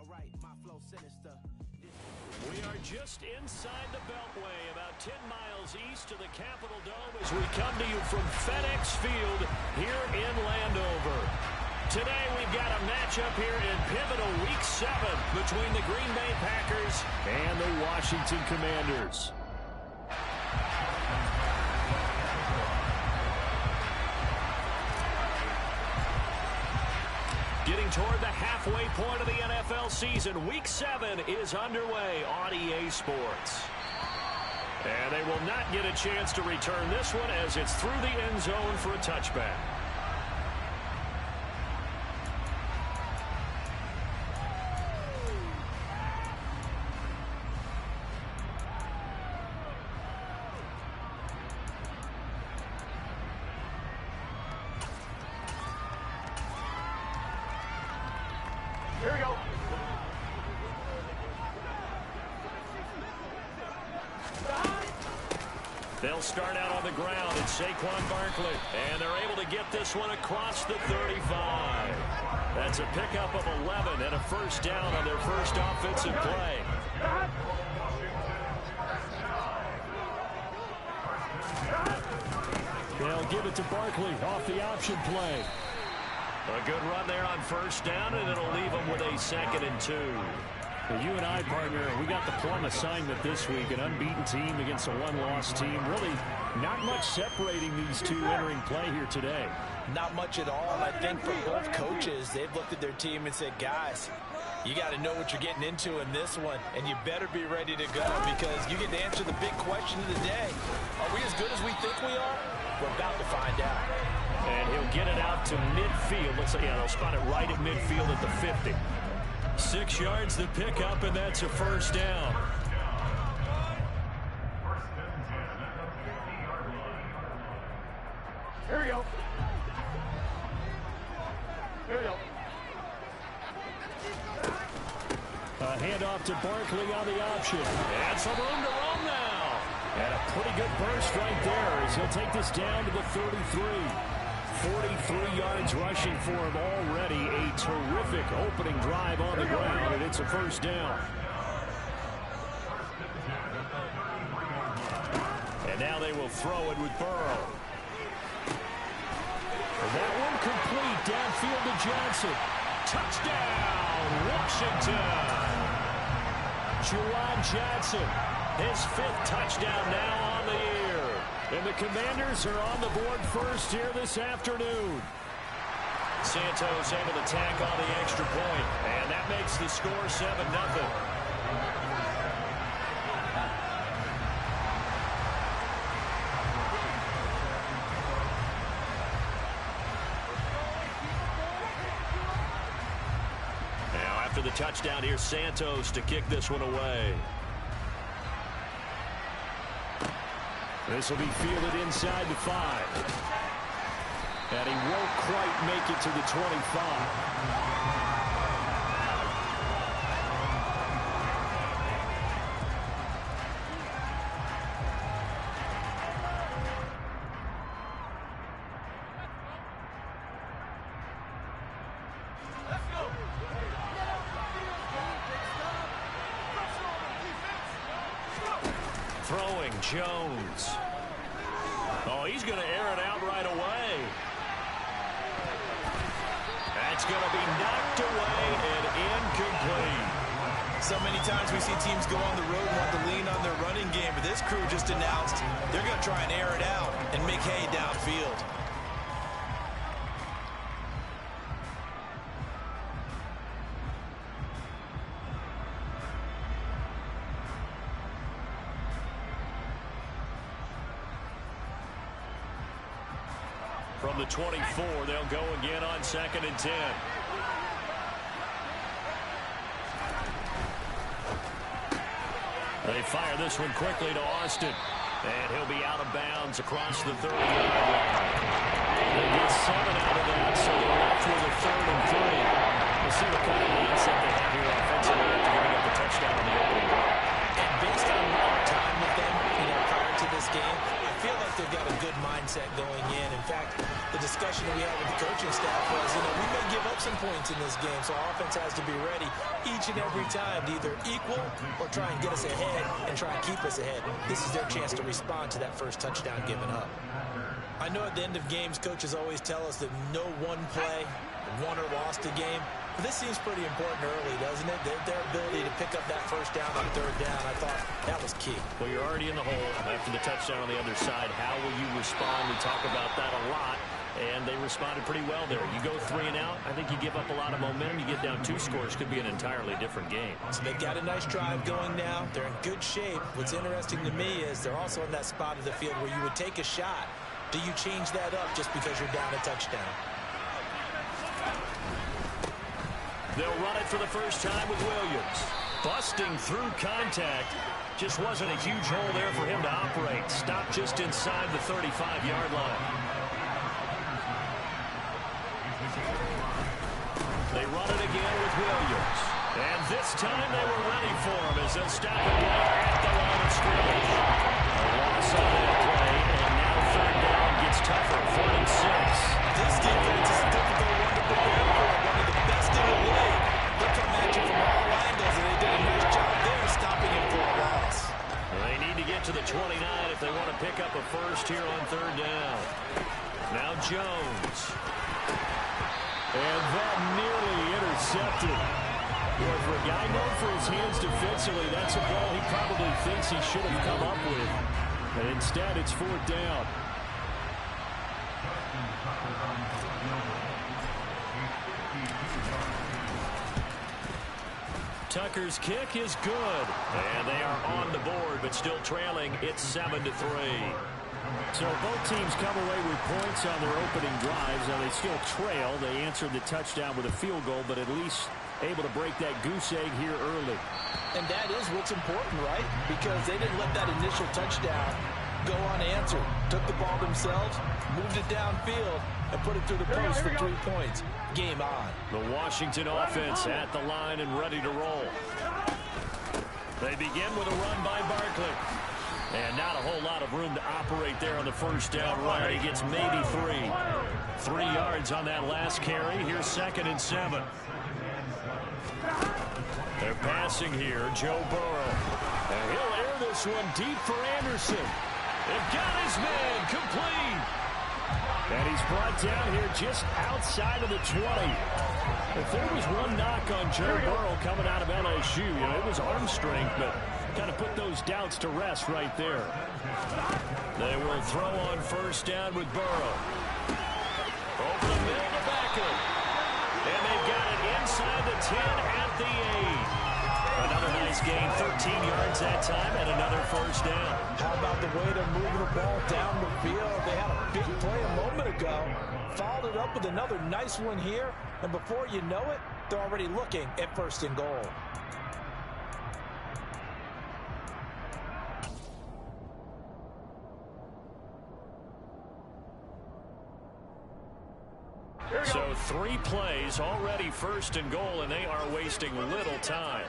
We are just inside the Beltway, about 10 miles east of the Capitol Dome as we come to you from FedEx Field here in Landover. Today we've got a matchup here in pivotal Week 7 between the Green Bay Packers and the Washington Commanders. Getting toward the halfway point of the NFL season, Week 7 is underway on EA Sports. And they will not get a chance to return this one as it's through the end zone for a touchback. Here we go. They'll start out on the ground. It's Saquon Barkley. And they're able to get this one across the 35. That's a pickup of 11 and a first down on their first offensive play. They'll give it to Barkley off the option play. A good run there on first down, and it'll leave them with a 2nd and 2. Well, you and I, partner, we got the plum assignment this week, an unbeaten team against a one-loss team. Really not much separating these two entering play here today. Not much at all, and I think for both coaches, they've looked at their team and said, guys, you got to know what you're getting into in this one, and you better be ready to go because you get to answer the big question of the day. Are we as good as we think we are? We're about to find out. And he'll get it out to midfield. Looks like, yeah, they'll spot it right at midfield at the 50. 6 yards the pickup, and that's a first down. Here we go. Here we go. A handoff to Barkley on the option. And some room to roam now. And a pretty good burst right there as he'll take this down to the 33. 43 yards rushing for him already. A terrific opening drive on the ground, and it's a first down. And now they will throw it with Burrow. And that one complete downfield to Johnson. Touchdown, Washington. Juwan Johnson, his 5th touchdown now on the year. And the Commanders are on the board first here this afternoon. Santos able to tack on the extra point, and that makes the score 7-0. Now after the touchdown, here's Santos to kick this one away. This will be fielded inside the 5. And he won't quite make it to the 25. Throwing Jones. Oh, he's going to air it out right away. That's going to be knocked away and incomplete. So many times we see teams go on the road and want to lean on their running game, but this crew just announced they're going to try and air it out and make hay downfield. From the 24, they'll go again on 2nd and 10. They fire this one quickly to Austin. And he'll be out of bounds across the 30-yard line. They get 7 out of that, so they're left with a 3rd and 3. We'll see what kind of mindset they have here offensively after giving up the touchdown on the opening drive. And based on our time with them, prior to this game, I feel like they've got a good mindset going in. In fact, the discussion that we had with the coaching staff was, we may give up some points points in this game, so our offense has to be ready each and every time to either equal or try and get us ahead and try and keep us ahead. This is their chance to respond to that first touchdown given up. I know at the end of games, coaches always tell us that no one play won or lost a game. But this seems pretty important early, doesn't it? Their ability to pick up that first down on third down, I thought that was key. Well, you're already in the hole after the touchdown on the other side. How will you respond? We talk about that a lot, and they responded pretty well there. You go 3 and out, I think you give up a lot of momentum. You get down 2 scores, could be an entirely different game. So they've got a nice drive going now. They're in good shape. What's interesting to me is they're also in that spot of the field where you would take a shot. Do you change that up just because you're down a touchdown? They'll run it for the first time with Williams. Busting through contact. Just wasn't a huge hole there for him to operate. Stopped just inside the 35-yard line. They run it again with Williams. And this time they were ready for him as they'll stop it right at the line of scrimmage. A loss on that play, and now third down gets tougher. 4th and 6. This defense is a difficult one to prepare for. One of the best in the league. They'll come at you from all angles, and they did a nice job there stopping him for a loss. They need to get to the 29 if they want to pick up a first here on third down. Now Jones. And that nearly intercepted. Boy, for a guy known for his hands defensively, that's a ball he probably thinks he should have come up with. And instead, it's 4th down. Tucker's kick is good. And they are on the board, but still trailing. It's 7-3. So both teams come away with points on their opening drives. Now they still trail. They answered the touchdown with a field goal, but at least able to break that goose egg here early. And that is what's important, right? Because they didn't let that initial touchdown go unanswered. Took the ball themselves, moved it downfield, and put it through the post for 3 points. Game on. The Washington offense at the line and ready to roll. They begin with a run by Barkley. And not a whole lot of room to operate there on the first down run. He gets maybe 3. 3 yards on that last carry. Here's 2nd and 7. They're passing here. Joe Burrow. And he'll air this one deep for Anderson. They've got his man complete. And he's brought down here just outside of the 20. If there was one knock on Joe Burrow coming out of LSU, it was arm strength, but kind of put those doubts to rest right there. They will throw on first down with Burrow. Over the middle to Beckham. And they've got it inside the 10 at the 8. Another nice gain, 13 yards that time, and another first down. How about the way they're moving the ball down the field? They had a big play a moment ago. Followed it up with another nice one here. And before you know it, they're already looking at 1st and goal. So 3 plays, already 1st and goal, and they are wasting little time.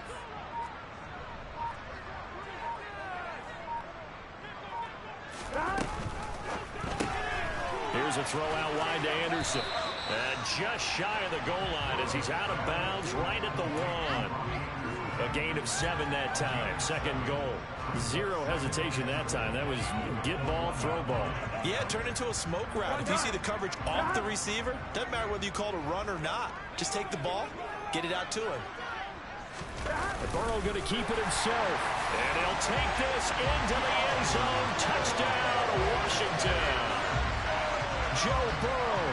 Here's a throw out wide to Anderson. And just shy of the goal line as he's out of bounds right at the 1. A gain of 7 that time. 2nd goal. 0 hesitation that time. That was get ball, throw ball. Yeah, turn into a smoke route. If you see the coverage off the receiver, doesn't matter whether you call it a run or not. Just take the ball, get it out to him. Burrow going to keep it himself. And he'll take this into the end zone. Touchdown, Washington. Joe Burrow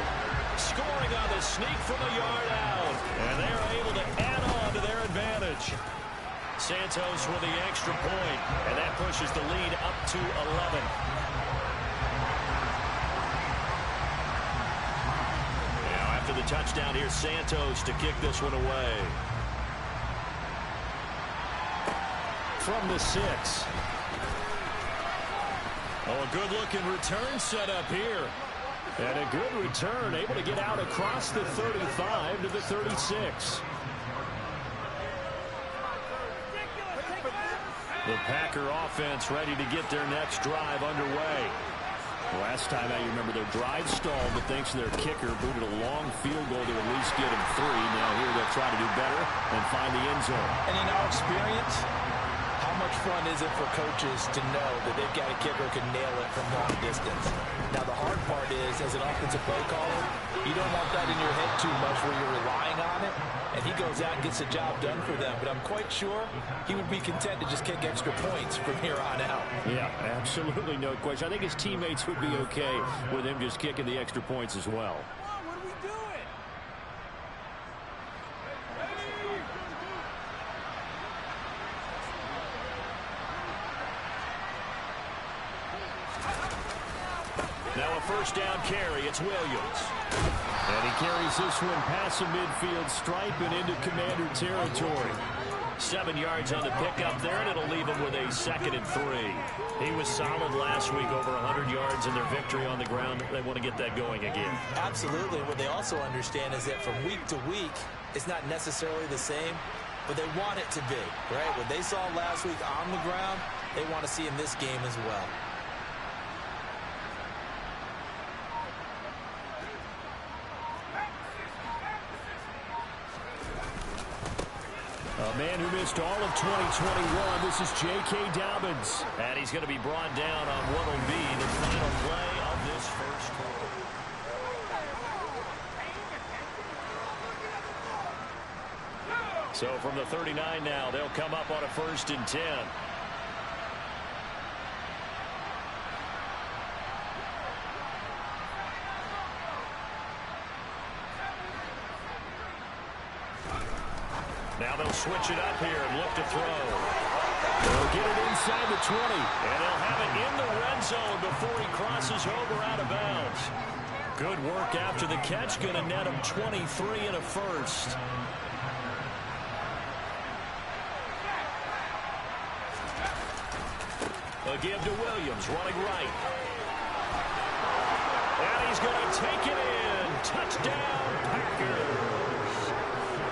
scoring on the sneak from a yard out. And they are able to add on to their advantage. Santos with the extra point, and that pushes the lead up to 11. Now after the touchdown, here's Santos to kick this one away. From the 6. Oh, a good-looking return set up here. And a good return, able to get out across the 35 to the 36. The Packer offense ready to get their next drive underway. Last time out, you remember their drive stalled, but thanks to their kicker, booted a long field goal to at least get him 3. Now here they'll try to do better and find the end zone. And in our experience, how much fun is it for coaches to know that they've got a kicker who can nail it from long distance? Now, the hard part is, as an offensive play caller, you don't want that in your head too much where you're relying on it, and he goes out and gets the job done for them. But I'm quite sure he would be content to just kick extra points from here on out. Yeah, absolutely no question. I think his teammates would be okay with him just kicking the extra points as well. What are we doing? Now a first down carry. It's Williams. And he carries this one past the midfield stripe and into Commander territory. 7 yards on the pickup there, and it'll leave him with a 2nd and 3. He was solid last week, over 100 yards in their victory on the ground. They want to get that going again. Absolutely. What they also understand is that from week to week, it's not necessarily the same, but they want it to be, right? What they saw last week on the ground, they want to see in this game as well. A man who missed all of 2021, this is J.K. Dobbins. And he's going to be brought down on what will be the final play of this first quarter. So from the 39 now, they'll come up on a 1st and 10. Now they'll switch it up here and look to throw. They'll get it inside the 20, and they'll have it in the red zone before he crosses over out of bounds. Good work after the catch, going to net him 23 and a 1st. A give to Williams, running right. And he's going to take it in. Touchdown, Packers.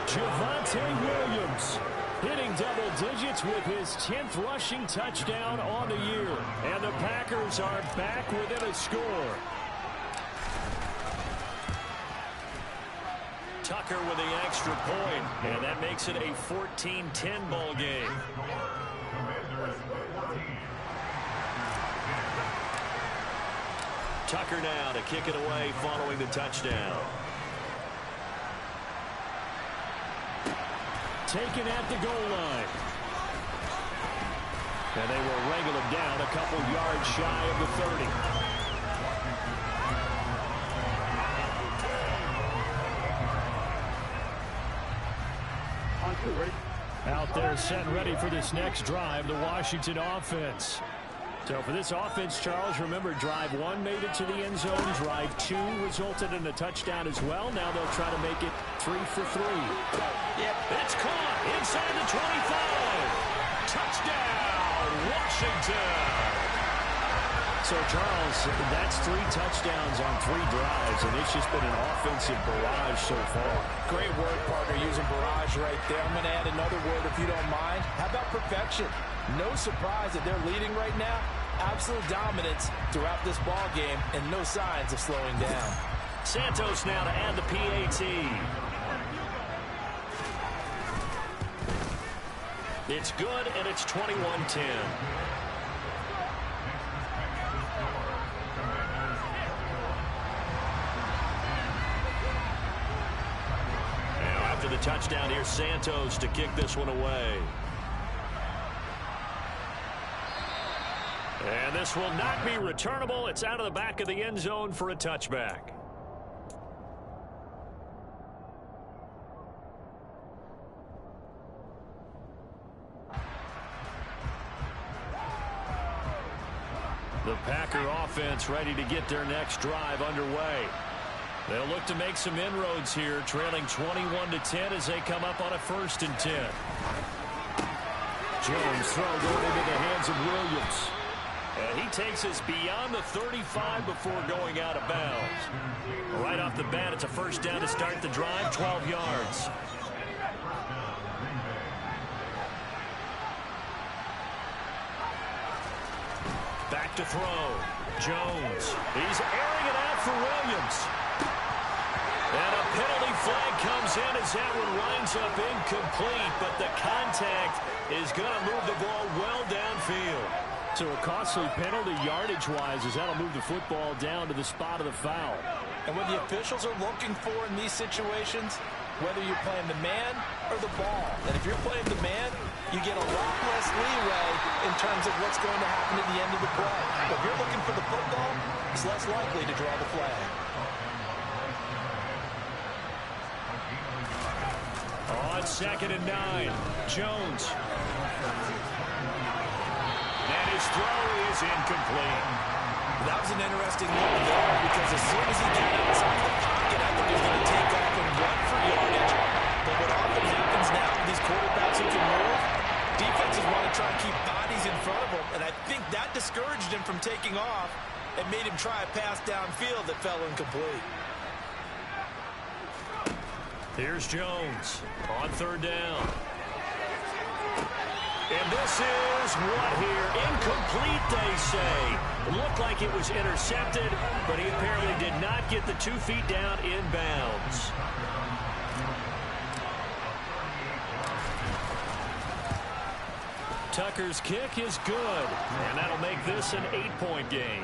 Javonte Williams hitting double digits with his 10th rushing touchdown on the year. And the Packers are back within a score. Tucker with the extra point, and that makes it a 14-10 ball game. Tucker now to kick it away following the touchdown. Taken at the goal line. And they will wrangle him down a couple yards shy of the 30. Out there set and ready for this next drive, the Washington offense. So for this offense, Charles, remember, drive 1 made it to the end zone. Drive 2 resulted in a touchdown as well. Now they'll try to make it 3 for 3. Yep, it's caught inside the 25. Touchdown, Washington. So, Charles, that's 3 touchdowns on 3 drives, and it's just been an offensive barrage so far. Great word, partner, using barrage right there. I'm going to add another word if you don't mind. How about perfection? No surprise that they're leading right now. Absolute dominance throughout this ball game, and no signs of slowing down. Santos now to add the PAT. It's good, and it's 21-10. After the touchdown, here's Santos to kick this one away. And this will not be returnable. It's out of the back of the end zone for a touchback. The Packer offense ready to get their next drive underway. They'll look to make some inroads here, trailing 21-10 as they come up on a 1st and 10. Jones throw going into the hands of Williams. And he takes us beyond the 35 before going out of bounds. Right off the bat, it's a 1st down to start the drive, 12 yards. Back to throw. Jones. He's airing it out for Williams. And a penalty flag comes in as that one winds up incomplete, but the contact is going to move the ball well downfield. So a costly penalty yardage-wise as that'll move the football down to the spot of the foul. And what the officials are looking for in these situations, whether you're playing the man or the ball. And if you're playing the man, you get a lot less leeway in terms of what's going to happen at the end of the play. But if you're looking for the football, it's less likely to draw the flag. On 2nd and 9, Jones. And his throw is incomplete. That was an interesting look there because as soon as he got outside the pocket, I think he was going to take off and run for yardage. But what often happens now with these quarterbacks who can move, defenses want to try and keep bodies in front of them, and I think that discouraged him from taking off and made him try a pass downfield that fell incomplete. Here's Jones on 3rd down. And this is what here? Incomplete, they say. It looked like it was intercepted, but he apparently did not get the 2 feet down in bounds. Tucker's kick is good, and that'll make this an 8-point game.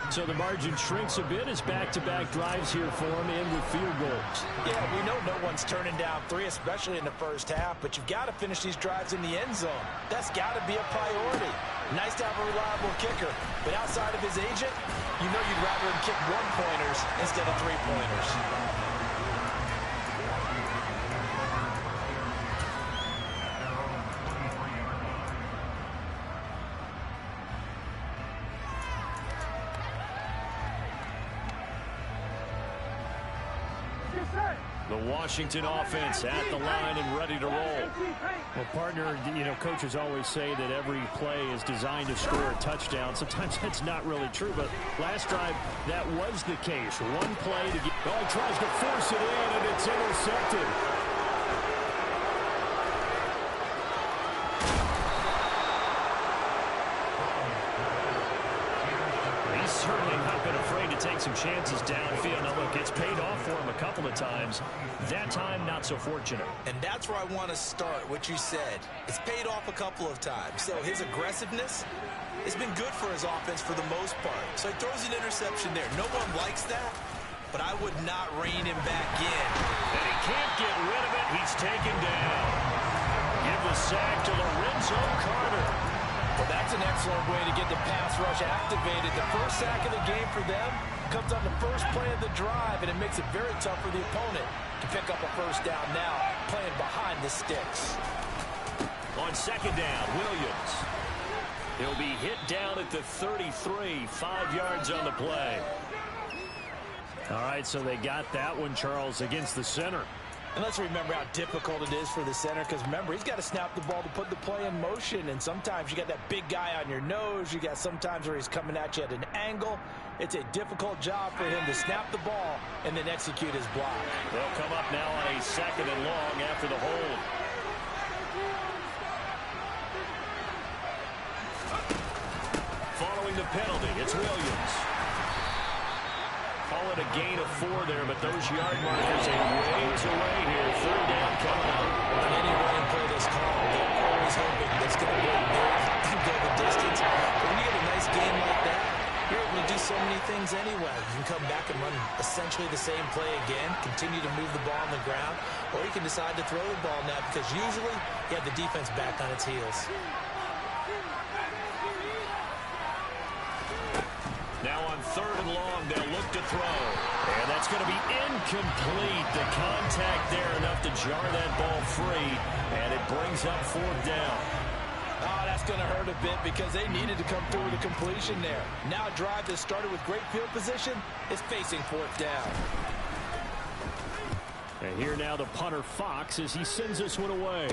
So the margin shrinks a bit as back-to-back drives here for him in with field goals. Yeah, we know no one's turning down 3, especially in the first half, but you've got to finish these drives in the end zone. That's got to be a priority. Nice to have a reliable kicker, but outside of his agent, you know you'd rather him kick 1-pointers instead of 3-pointers. The Washington offense at the line and ready to roll. Well, partner, coaches always say that every play is designed to score a touchdown. Sometimes that's not really true, but last drive, that was the case. One play to get... Oh, he tries to force it in, and it's intercepted. He's certainly not been afraid to take some chances downfield. Now, look, it's paid off for him a couple of times. That time, not so fortunate. And that's where I want to start, what you said. It's paid off a couple of times. So his aggressiveness has been good for his offense for the most part. So he throws an interception there. No one likes that, but I would not rein him back in. And he can't get rid of it. He's taken down. Give the sack to Lorenzo Carter. Well, that's an excellent way to get the pass rush activated. The first sack of the game for them comes on the first play of the drive, and it makes it very tough for the opponent to pick up a first down now, playing behind the sticks. On 2nd down, Williams. He'll be hit down at the 33, 5 yards on the play. All right, so they got that one, Charles, against the center. And let's remember how difficult it is for the center, because remember, he's got to snap the ball to put the play in motion, and sometimes you got that big guy on your nose. You got sometimes where he's coming at you at an angle. It's a difficult job for him to snap the ball and then execute his block. They'll come up now on a 2nd and long after the hold. Following the penalty, it's Williams. Call it a gain of 4 there, but those yard markers a ways away here. 3rd down coming up. On any running play that's called, they're always hoping that's going to go big and go the distance. But when you get a nice game like that, you're able to do so many things anyway. You can come back and run essentially the same play again, continue to move the ball on the ground, or you can decide to throw the ball now because usually you have the defense back on its heels. Now on 3rd and long, they'll look to throw. And that's going to be incomplete. The contact there enough to jar that ball free. And it brings up 4th down. Oh, that's going to hurt a bit because they needed to come through with a completion there. Now a drive that started with great field position is facing 4th down. And here now the punter Fox as he sends this one away.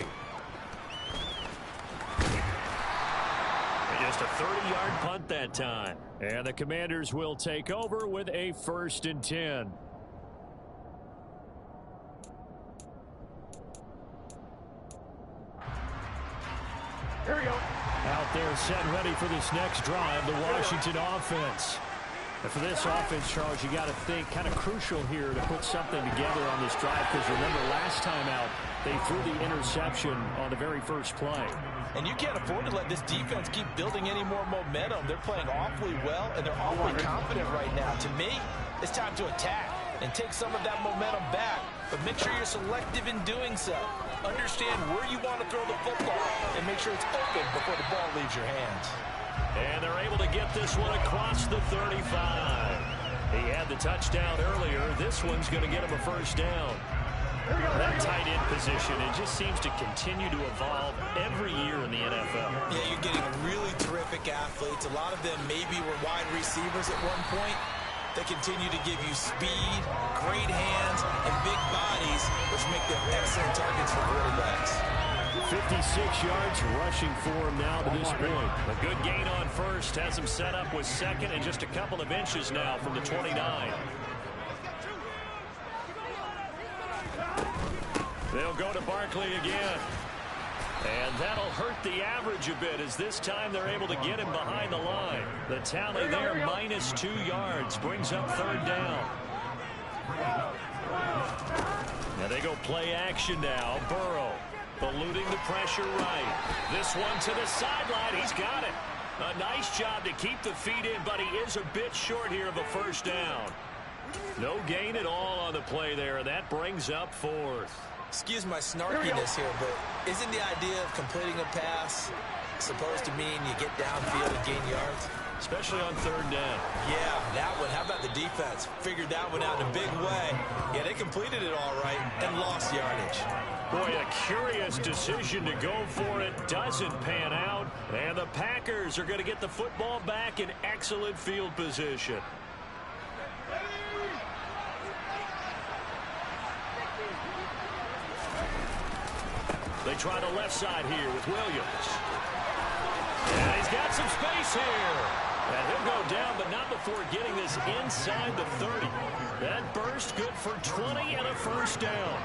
Just a 30-yard punt that time. And the Commanders will take over with a 1st and 10. Here we go. Out there set ready for this next drive, the Washington offense. And for this offense, Charles, you got to think kind of crucial here to put something together on this drive, because remember last time out, they threw the interception on the very first play. And you can't afford to let this defense keep building any more momentum. They're playing awfully well, and they're awfully confident right now. To me, it's time to attack and take some of that momentum back, but make sure you're selective in doing so. Understand where you want to throw the football and make sure it's open before the ball leaves your hands. And they're able to get this one across the 35. He had the touchdown earlier. This one's going to get him a first down. That tight end position, it just seems to continue to evolve every year in the NFL. Yeah, you're getting really terrific athletes. A lot of them maybe were wide receivers at one point. They continue to give you speed, great hands, and big bodies, which make them excellent targets for quarterbacks. 56 yards rushing for him now to this point. A good gain on first has him set up with second and just a couple of inches now from the 29. They'll go to Barkley again. And that'll hurt the average a bit, as this time they're able to get him behind the line. The tally there, -2 yards, brings up third down. Now they go play action now. Burrow eluding the pressure right. This one to the sideline. He's got it. A nice job to keep the feet in, but he is a bit short here of a first down. No gain at all on the play there, and that brings up fourth. Excuse my snarkiness here, but isn't the idea of completing a pass supposed to mean you get downfield and gain yards? Especially on third down. Yeah, that one. How about the defense? Figured that one out in a big way. Yeah, they completed it all right and lost yardage. Boy, a curious decision to go for it. Doesn't pan out. And the Packers are going to get the football back in excellent field position. They try the left side here with Williams. And he's got some space here. And he'll go down, but not before getting this inside the 30. That burst good for 20 and a first down.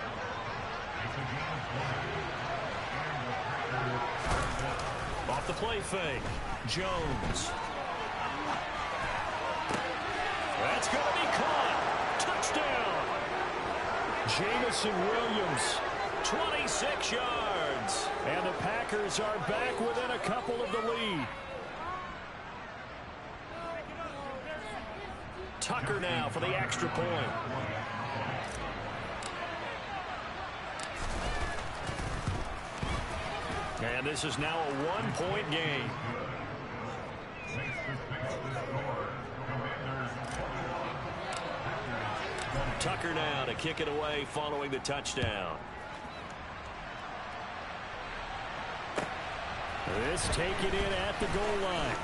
Off the play fake. Jones. That's going to be caught. Touchdown. Jamison Williams. 26 yards. And the Packers are back within a couple of the lead. Tucker now for the extra point. And this is now a one-point game. Tucker now to kick it away following the touchdown. This taken in at the goal line.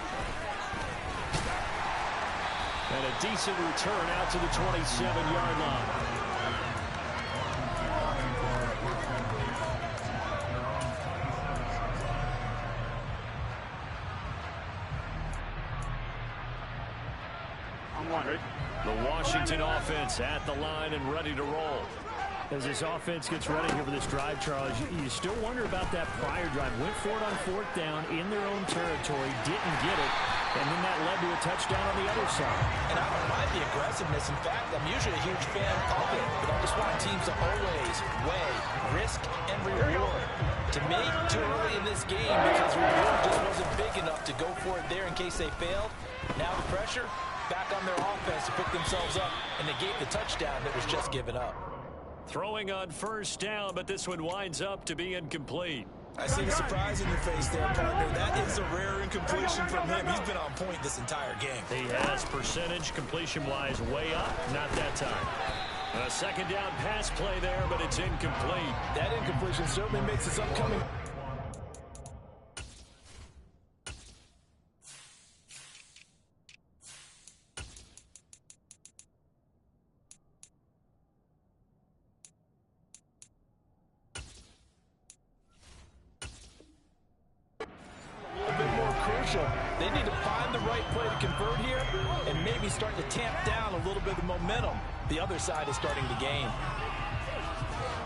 And a decent return out to the 27-yard line. The Washington offense at the line and ready to roll. As this offense gets ready here for this drive, Charles, you still wonder about that prior drive. Went for it on fourth down in their own territory, didn't get it, and then that led to a touchdown on the other side. And I don't mind the aggressiveness. In fact, I'm usually a huge fan of it, but I just want teams to always weigh risk and reward. To me, too early in this game because the reward just wasn't big enough to go for it there in case they failed. Now the pressure back on their offense to pick themselves up, and they gave the touchdown that was just given up. Throwing on first down, but this one winds up to be incomplete. I see the surprise in your face there, partner. That is a rare incompletion from him. He's been on point this entire game. He has percentage completion-wise way up. Not that time. A second down pass play there, but it's incomplete. That incompletion certainly makes his upcoming... They need to find the right play to convert here and maybe start to tamp down a little bit of momentum the other side is starting to gain.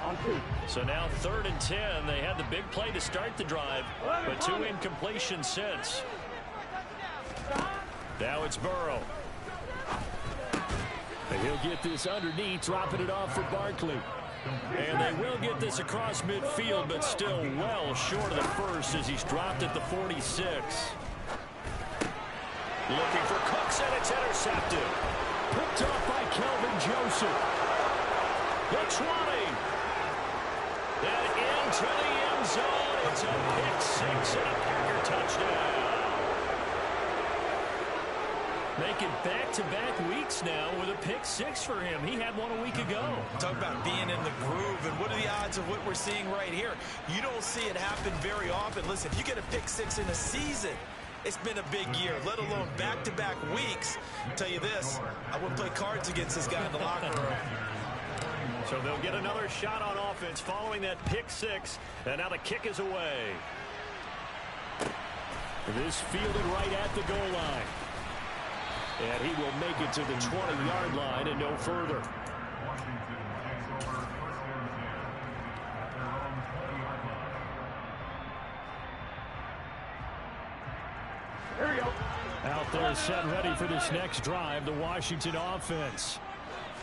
On 2. So now 3rd and 10. They had the big play to start the drive, but 2 incompletions since. Now it's Burrow. And he'll get this underneath, dropping it off for Barkley. And they will get this across midfield, but still well short of the first as he's dropped at the 46. Looking for Cooks, and it's intercepted. Picked off by Kelvin Joseph. The 20. And into the end zone. It's a pick six and a Packer touchdown. Making back-to-back weeks now with a pick six for him. He had one a week ago. Talk about being in the groove, and what are the odds of what we're seeing right here? You don't see it happen very often. Listen, if you get a pick six in a season, it's been a big year, let alone back-to-back weeks. I'll tell you this, I wouldn't play cards against this guy in the locker room. So they'll get another shot on offense following that pick six, and now the kick is away. This fielded right at the goal line. And he will make it to the 20-yard line and no further. Here we go. Out there set ready for this next drive, the Washington offense.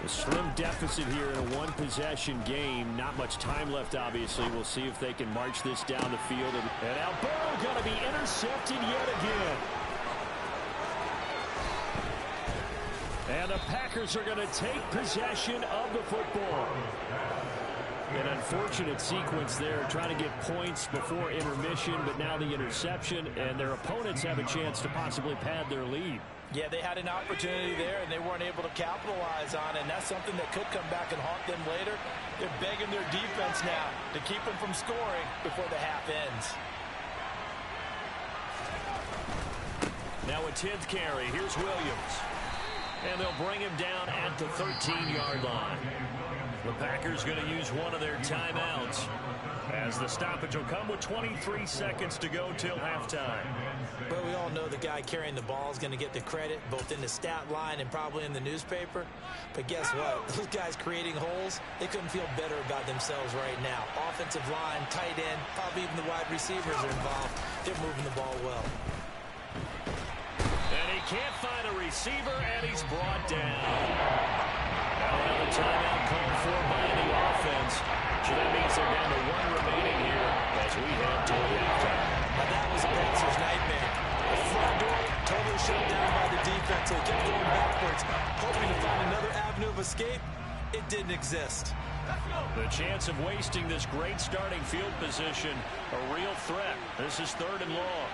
A slim deficit here in a one-possession game. Not much time left, obviously. We'll see if they can march this down the field. And now Burrow going to be intercepted yet again. And the Packers are going to take possession of the football. An unfortunate sequence there, trying to get points before intermission, but now the interception, and their opponents have a chance to possibly pad their lead. Yeah, they had an opportunity there, and they weren't able to capitalize on it, and that's something that could come back and haunt them later. They're begging their defense now to keep them from scoring before the half ends. Now a 10th carry. Here's Williams. And they'll bring him down at the 13-yard line. The Packers going to use one of their timeouts as the stoppage will come with 23 seconds to go till halftime. But we all know the guy carrying the ball is going to get the credit both in the stat line and probably in the newspaper. But guess what? Those guys creating holes, they couldn't feel better about themselves right now. Offensive line, tight end, probably even the wide receivers are involved. They're moving the ball well. And he can't find a receiver, and he's brought down. Now another timeout called for by the offense. So that means they're down to one remaining here as we head toward halftime. Now that was a passer's nightmare. The front door totally shut down by the defense. They kept going backwards, hoping to find another avenue of escape. It didn't exist. The chance of wasting this great starting field position, a real threat. This is 3rd and long.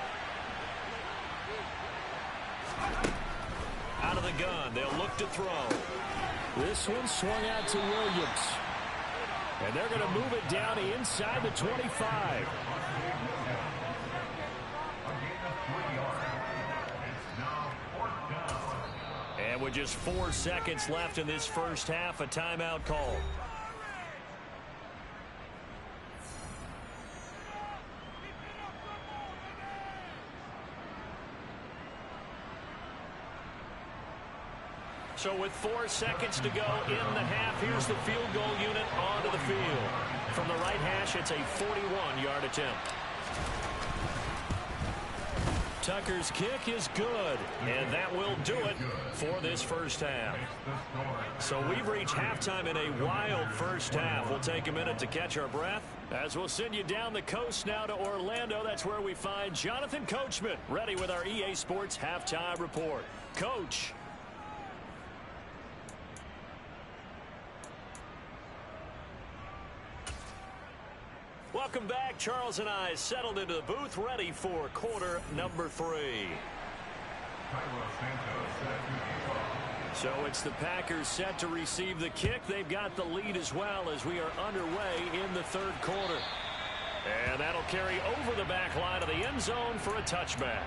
Out of the gun, they'll look to throw. This one swung out to Williams. And they're going to move it down inside the 25. And with just 4 seconds left in this first half, a timeout call. So with 4 seconds to go in the half, here's the field goal unit onto the field. From the right hash, it's a 41-yard attempt. Tucker's kick is good, and that will do it for this first half. So we've reached halftime in a wild first half. We'll take a minute to catch our breath as we'll send you down the coast now to Orlando. That's where we find Jonathan Coachman ready with our EA Sports Halftime Report. Coach. Welcome back. Charles and I settled into the booth, ready for quarter number 3. So it's the Packers set to receive the kick. They've got the lead as well as we are underway in the 3rd quarter. And that'll carry over the back line of the end zone for a touchback.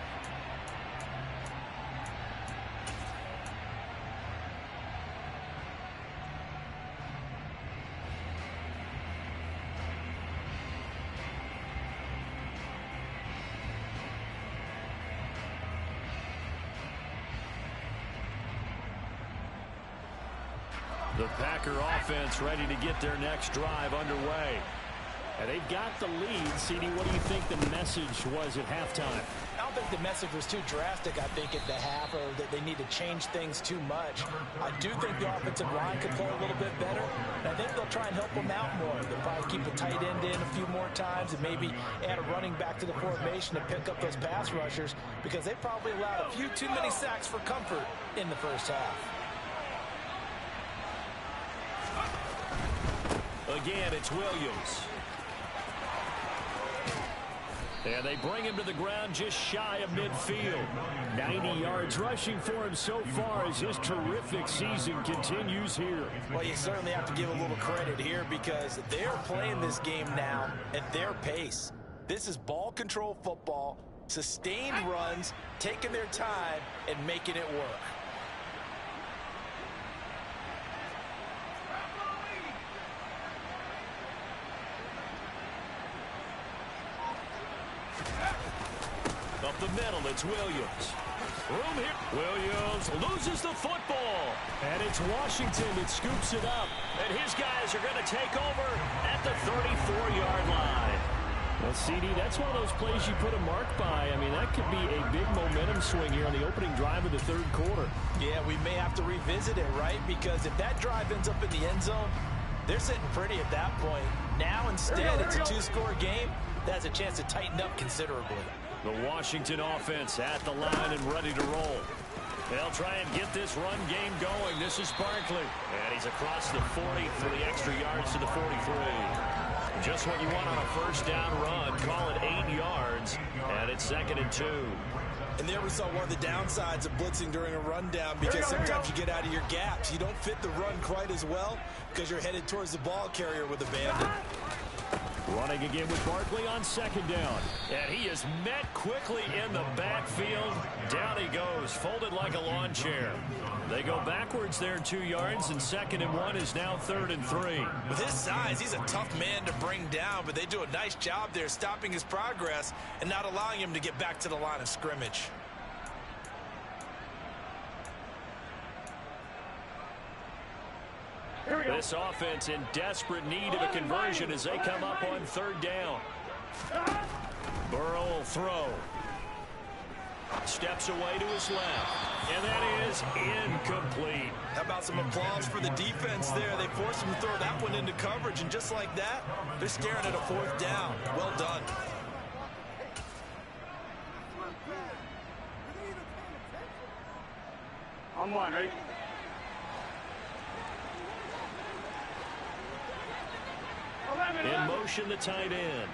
The Packer offense ready to get their next drive underway. And they've got the lead. CD, what do you think the message was at halftime? I don't think the message was too drastic, I think, at the half, or that they need to change things too much. I do think the offensive line could play a little bit better, and I think they'll try and help them out more. They'll probably keep a tight end in a few more times and maybe add a running back to the formation to pick up those pass rushers, because they probably allowed a few too many sacks for comfort in the first half. Again, it's Williams. And they bring him to the ground just shy of midfield. 90 yards rushing for him so far as his terrific season continues here. Well, you certainly have to give a little credit here because they're playing this game now at their pace. This is ball control football, sustained runs, taking their time, and making it work. Up the middle, it's Williams. Room here. Williams loses the football. And it's Washington that scoops it up. And his guys are going to take over at the 34-yard line. Well, CD, that's one of those plays you put a mark by. I mean, that could be a big momentum swing here on the opening drive of the third quarter. Yeah, we may have to revisit it, right? Because if that drive ends up in the end zone, they're sitting pretty at that point. Now, instead, it's a two-score game. That has a chance to tighten up considerably. The Washington offense at the line and ready to roll. They'll try and get this run game going. This is Barkley. And he's across the 40 for the extra yards to the 43. Just what you want on a first down run. Call it 8 yards. And it's 2nd and 2. And there we saw one of the downsides of blitzing during a rundown, because sometimes you get out of your gaps. You don't fit the run quite as well because you're headed towards the ball carrier with a bandit. Running again with Barkley on 2nd down. And he is met quickly in the backfield. Down he goes, folded like a lawn chair. They go backwards there 2 yards, and 2nd and 1 is now 3rd and 3. With his size, he's a tough man to bring down, but they do a nice job there stopping his progress and not allowing him to get back to the line of scrimmage. This offense in desperate need of a conversion as they come up on 3rd down. Burrow will throw. Steps away to his left. And that is incomplete. How about some applause for the defense there? They forced him to throw that one into coverage, and just like that, they're staring at a 4th down. Well done. On one, ready? In motion, the tight end.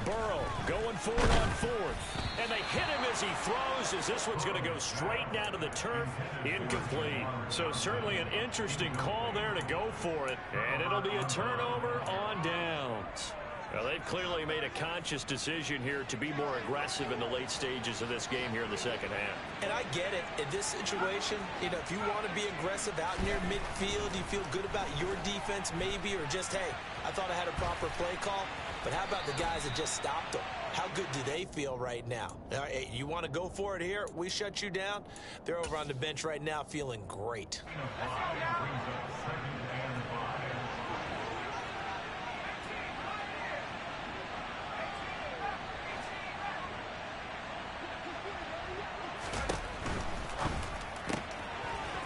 Burrow going forward on 4th. And they hit him as he throws, as this one's going to go straight down to the turf. Incomplete. So certainly an interesting call there to go for it. And it'll be a turnover on downs. Well, they've clearly made a conscious decision here to be more aggressive in the late stages of this game here in the second half. And I get it. In this situation, if you want to be aggressive out near midfield, you feel good about your defense maybe, or just, hey, I thought I had a proper play call. But how about the guys that just stopped them? How good do they feel right now? Hey, you want to go for it here? We shut you down? They're over on the bench right now feeling great.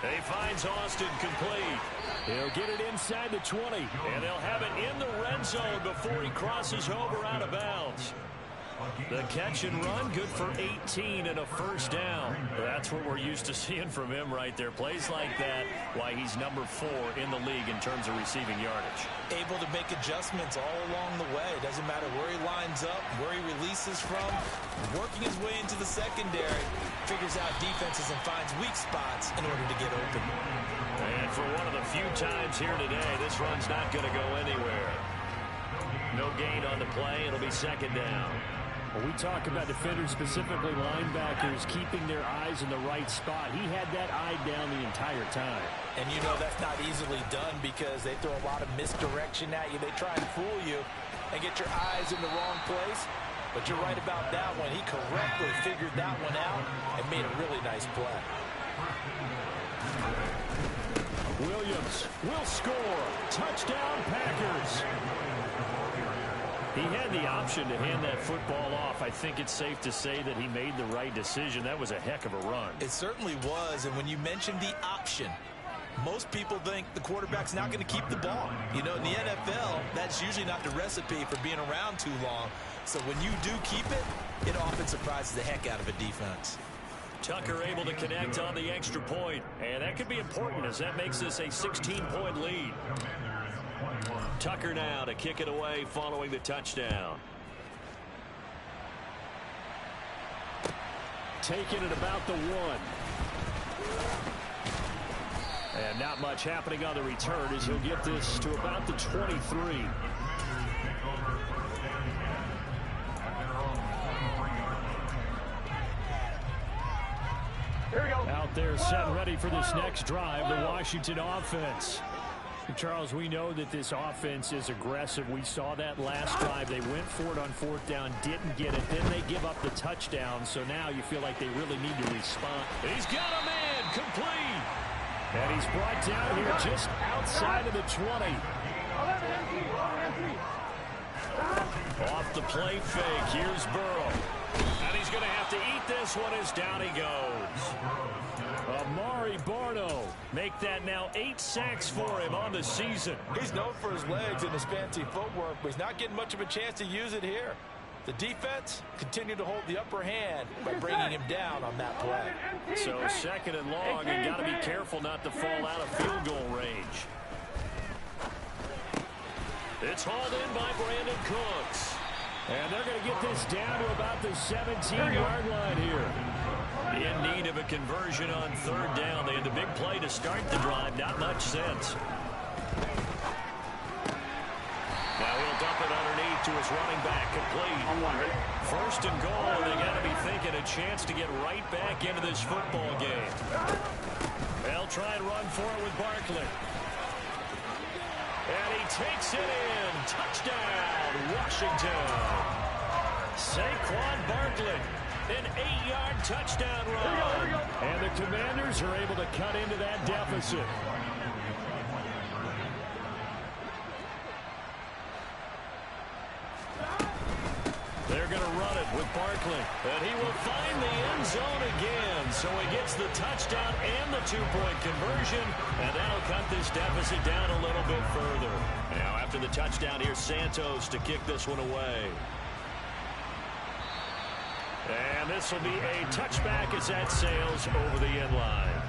He finds Austin complete. He'll get it inside the 20, and they'll have it in the red zone before he crosses over out of bounds. The catch and run, good for 18 and a first down. That's what we're used to seeing from him right there. Plays like that, why he's number 4 in the league in terms of receiving yardage. Able to make adjustments all along the way. Doesn't matter where he lines up, where he releases from. Working his way into the secondary, figures out defenses and finds weak spots in order to get open. And for one of the few times here today, this run's not going to go anywhere. No gain on the play. It'll be 2nd down. Well, we talk about defenders, specifically linebackers, keeping their eyes in the right spot. He had that eye down the entire time. And you know that's not easily done because they throw a lot of misdirection at you. They try and fool you and get your eyes in the wrong place. But you're right about that one. He correctly figured that one out and made a really nice play. Williams will score. Touchdown, Packers. He had the option to hand that football off. I think it's safe to say that he made the right decision. That was a heck of a run. It certainly was, and when you mentioned the option, most people think the quarterback's not going to keep the ball. You know, in the NFL, that's usually not the recipe for being around too long. So when you do keep it, it often surprises the heck out of a defense. Tucker able to connect on the extra point, and that could be important as that makes this a 16-point lead. Tucker now to kick it away following the touchdown. Taking it about the 1. And not much happening on the return as he'll get this to about the 23. Out there set ready for this next drive, the Washington offense. Charles, we know that this offense is aggressive. We saw that last drive. They went for it on 4th down, didn't get it. Then they give up the touchdown. So now you feel like they really need to respond. He's got a man complete. And he's brought down here just outside of the 20. Off the play fake. Here's Burrow. And he's going to have to eat this one as down he goes. Amari Barno make that now 8 sacks for him on the season. He's known for his legs and his fancy footwork, but he's not getting much of a chance to use it here. The defense continued to hold the upper hand by bringing him down on that play. So 2nd and long, and got to be careful not to fall out of field goal range. It's hauled in by Brandon Cooks. And they're going to get this down to about the 17-yard line here. In need of a conversion on 3rd down. They had the big play to start the drive. Not much sense. Now he'll dump it underneath to his running back, complete. 1st and goal, and they got to be thinking a chance to get right back into this football game. They'll try and run for it with Barkley. And he takes it in. Touchdown, Washington. Saquon Barkley, an 8-yard touchdown run. And the Commanders are able to cut into that deficit. They're going to run it with Barkley. And he will find the end zone again. So he gets the touchdown and the 2-point conversion. And that'll cut this deficit down a little bit further. Now after the touchdown, here's Santos to kick this one away. And this will be a touchback as that sails over the end line.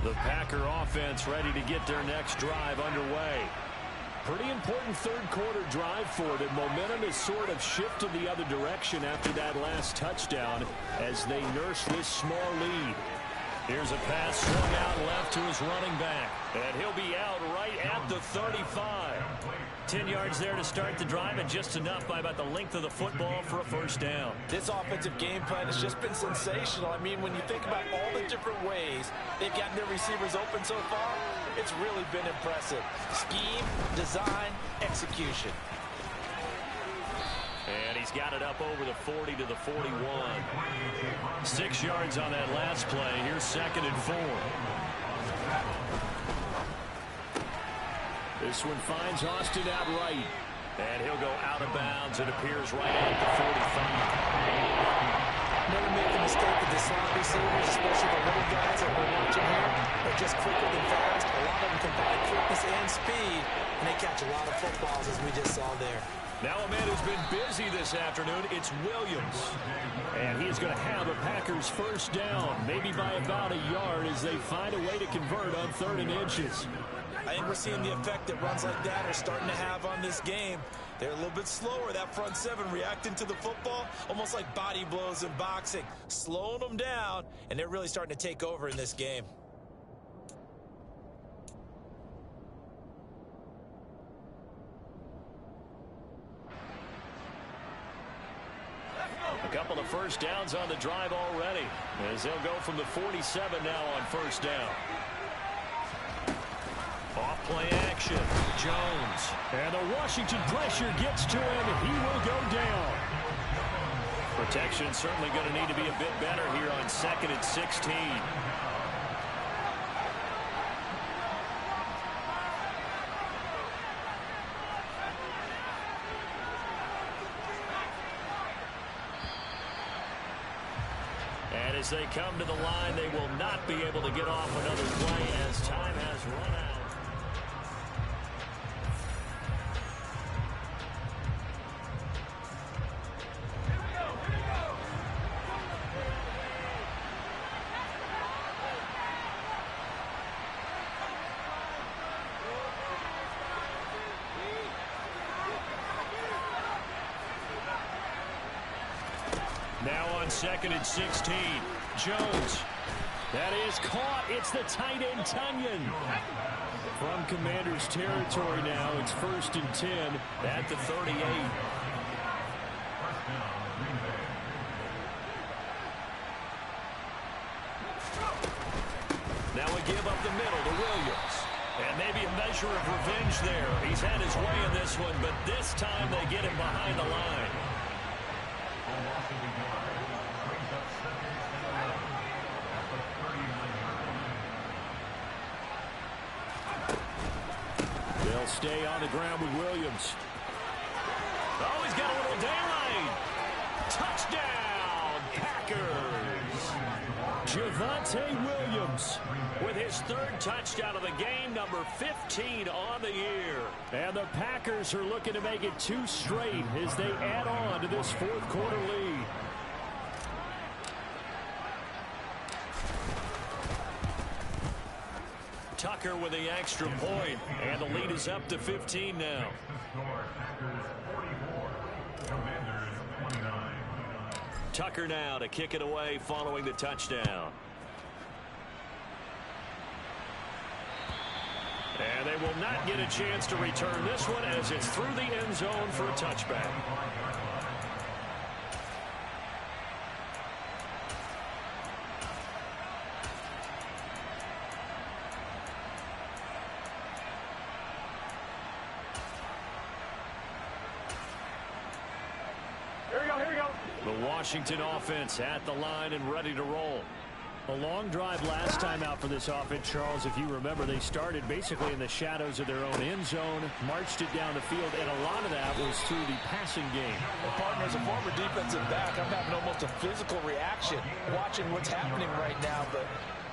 The Packer offense ready to get their next drive underway. Pretty important 3rd quarter drive for them. Momentum has sort of shifted the other direction after that last touchdown as they nurse this small lead. Here's a pass swung out left to his running back. And he'll be out right at the 35. 10 yards there to start the drive, and just enough by about the length of the football for a 1st down. This offensive game plan has just been sensational. I mean, when you think about all the different ways they've gotten their receivers open so far, it's really been impressive. Scheme, design, execution. And he's got it up over the 40 to the 41. 6 yards on that last play. Here's 2nd and 4. This one finds Austin outright. And he'll go out of bounds. It appears right at the 45. Never make the mistake of the slot receivers, especially the little guys that we're watching here. They're just quicker than fast. A lot of them combine quickness and speed, and they catch a lot of footballs, as we just saw there. Now a man who's been busy this afternoon, it's Williams. And he is going to have a Packers 1st down, maybe by about a yard as they find a way to convert on 3rd and inches. I think we're seeing the effect that runs like that are starting to have on this game. They're a little bit slower, that front 7 reacting to the football, almost like body blows in boxing, slowing them down, and they're really starting to take over in this game. Couple of first downs on the drive already, as they'll go from the 47 now on first down. Off play action. Jones. And the Washington pressure gets to him. He will go down. Protection certainly going to need to be a bit better here on 2nd and 16. And as they come to the line, they will not be able to get off another play as time has run out. Now on 2nd and 16, Jones. That is caught. It's the tight end, Tonyan. From Commander's territory now, it's 1st and 10 at the 38. Now we give up the middle to Williams. And maybe a measure of revenge there. He's had his way in this one, but this time they get him behind the line. They'll stay on the ground with Williams. Oh, he's got a little daylight. Touchdown, Packers. Javonte Williams with his 3rd touchdown of the game, number 15 on the year. And the Packers are looking to make it 2 straight as they add on to this 4th quarter lead. Tucker with the extra point, and the lead is up to 15 now. Tucker now to kick it away following the touchdown. And they will not get a chance to return this one as it's through the end zone for a touchback. The Washington offense at the line and ready to roll. A long drive last time out for this offense, Charles. If you remember, they started basically in the shadows of their own end zone, marched it down the field, and a lot of that was through the passing game. Well, partner, as a former defensive back, I'm having almost a physical reaction watching what's happening right now, but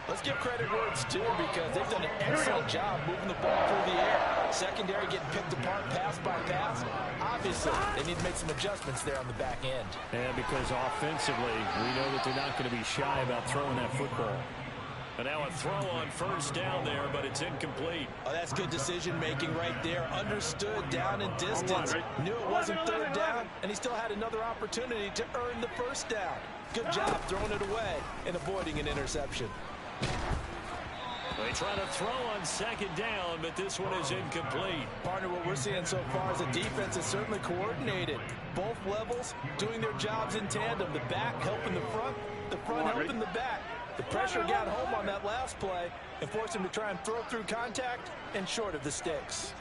let's give credit where it's due because they've done an excellent job moving the ball through the air. Secondary getting picked apart pass by pass. Obviously, they need to make some adjustments there on the back end. And because offensively, we know that they're not going to be shy about throwing that football. And now a throw on first down there, but it's incomplete. Oh, that's good decision-making right there. Understood down and distance. Knew it wasn't 3rd down, and he still had another opportunity to earn the 1st down. Good job throwing it away and avoiding an interception. They try to throw on 2nd down, but this one is incomplete. Partner, what we're seeing so far is the defense is certainly coordinated. Both levels doing their jobs in tandem. The back helping the front helping the back. The pressure got home on that last play and forced him to try and throw through contact and short of the sticks.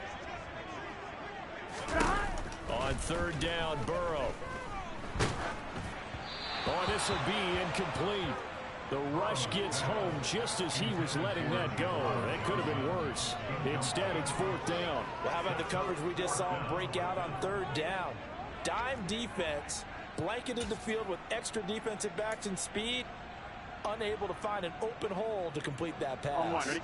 On 3rd down, Burrow. Oh, this will be incomplete. The rush gets home just as he was letting that go. That could have been worse. Instead, it's 4th down. Well, how about the coverage we just saw him break out on 3rd down? Dime defense, blanketed the field with extra defensive backs and speed, unable to find an open hole to complete that pass. Ready?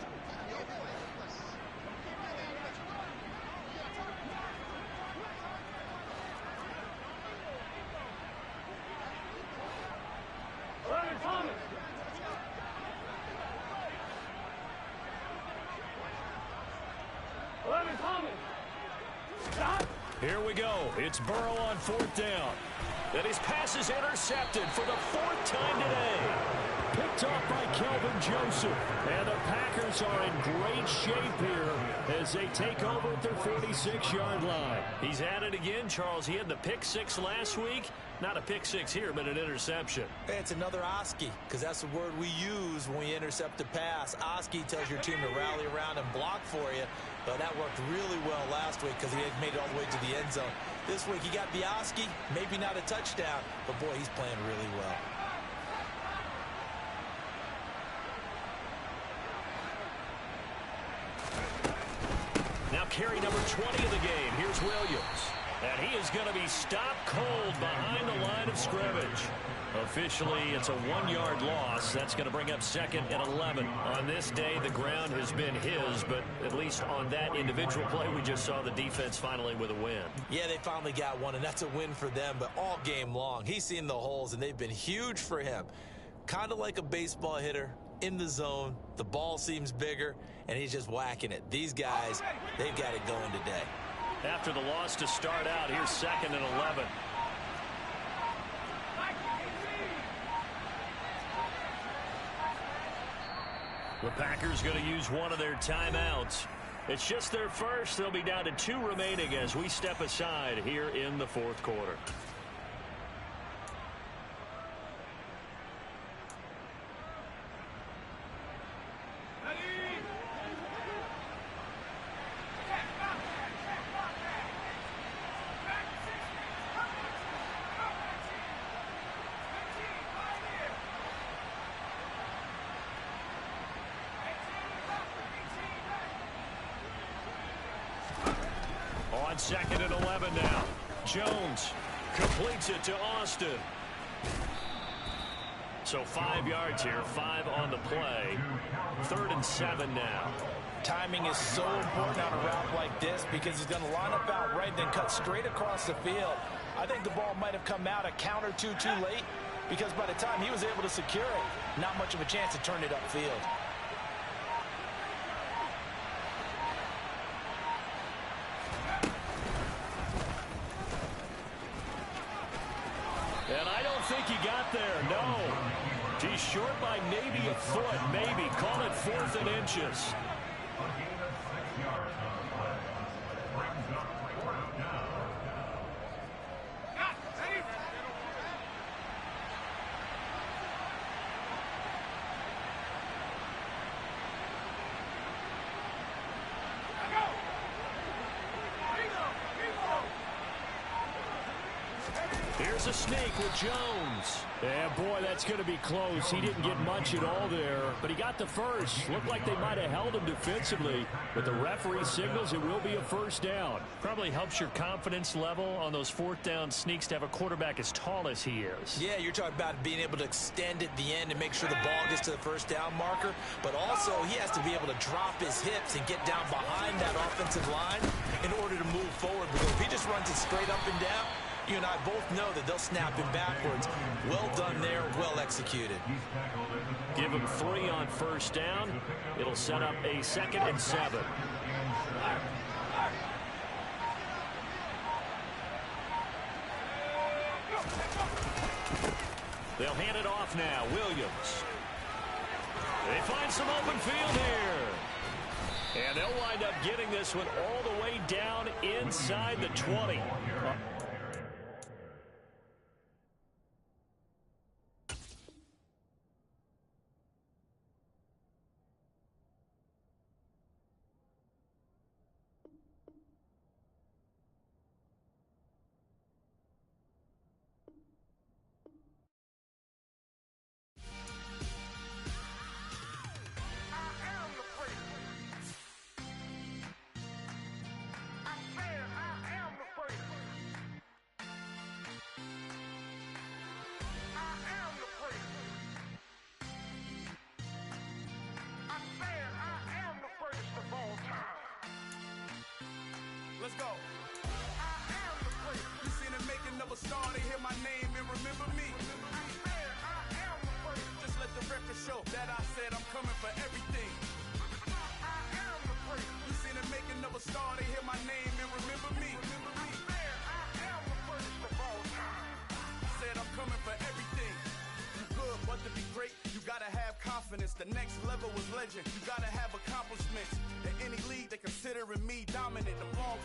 Here we go. It's Burrow on 4th down. And his pass is intercepted for the 4th time today. picked off by Kelvin Joseph. And the Packers are in great shape here as they take over at their 46-yard line. He's at it again, Charles. He had the pick six last week. Not a pick six here, but an interception. Hey, it's another Oski, because that's the word we use when we intercept a pass. Oski tells your team to rally around and block for you. But that worked really well last week because he had made it all the way to the end zone. This week he got the Oski, maybe not a touchdown, but boy, he's playing really well. Now carry number 20 of the game. Here's Williams. And he is going to be stopped cold behind the line of scrimmage. Officially, it's a 1-yard loss. That's going to bring up 2nd and 11. On this day, the ground has been his, but at least on that individual play, we just saw the defense finally with a win. Yeah, they finally got one, and that's a win for them, but all game long, he's seen the holes, and they've been huge for him. Kind of like a baseball hitter in the zone. The ball seems bigger, and he's just whacking it. These guys, they've got it going today. After the loss to start out, here's 2nd and 11. The Packers going to use one of their timeouts. It's just their first. They'll be down to 2 remaining as we step aside here in the 4th quarter. On 2nd and 11 now. Jones completes it to Austin. So 5 yards here, 5 on the play. 3rd and 7 now. Timing is so important on a route like this because he's going to line up out right and then cut straight across the field. I think the ball might have come out a count or two too late because by the time he was able to secure it, not much of a chance to turn it upfield. And I don't think he got there, no. He's short by maybe a foot, maybe. Call it 4th and inches. Here's a sneak with Jones. Yeah, boy, that's going to be close. He didn't get much at all there, but he got the first. Looked like they might have held him defensively, but the referee signals it will be a 1st down. Probably helps your confidence level on those 4th down sneaks to have a quarterback as tall as he is. Yeah, you're talking about being able to extend at the end and make sure the ball gets to the 1st down marker, but also he has to be able to drop his hips and get down behind that offensive line in order to move forward, because if he just runs it straight up and down, you and I both know that they'll snap him backwards. Well done there, well executed. Give him 3 on 1st down. It'll set up a 2nd and 7. They'll hand it off now. Williams. They find some open field here. And they'll wind up getting this one all the way down inside the 20. Let's go. I am the great. You seen the making of a star, they hear my name and remember me. I am the great. Just let the record show that I said I'm coming for everything. I am the great. You seen the making of a star, they hear my name and remember me. I am the greatest of all time. I said I'm coming for everything. You good, but to be great, you gotta have confidence. The next level was legend. You gotta have accomplishments. In any league, they considering me dominant. I'm long